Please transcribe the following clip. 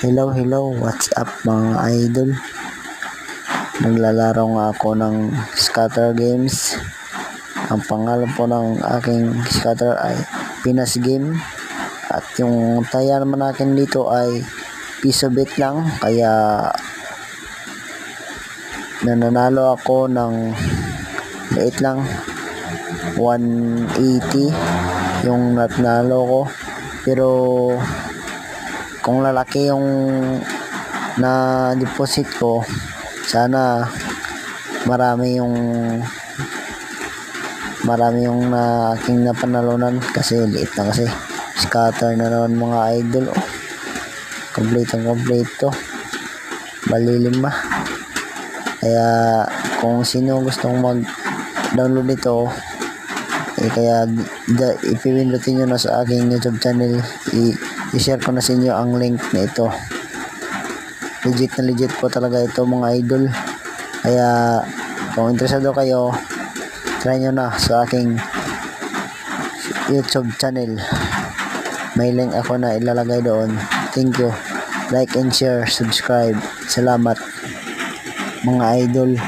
Hello, what's up mga idol? Naglalaro nga ako ng scatter games. Ang pangalan po ng aking scatter ay Pinas Game. At yung taya naman natin dito ay piso bet lang. Kaya nananalo ako ng liit lang, 180 yung natnalo ko. Pero kung lalaki yung na deposit ko, sana marami yung na aking napanalunan, kasi liit na kasi. Scatter na naman mga idol. Complete to, bali 5. Kaya kung sino gustong mag download nito, kaya ipipindutin nyo na sa aking YouTube channel. I-share ko na sa inyo ang link na ito. Legit po talaga ito mga idol. Kaya kung interesado kayo, try nyo na sa aking YouTube channel. May link ako na ilalagay doon. Thank you. Like and share, subscribe. Salamat mga idol.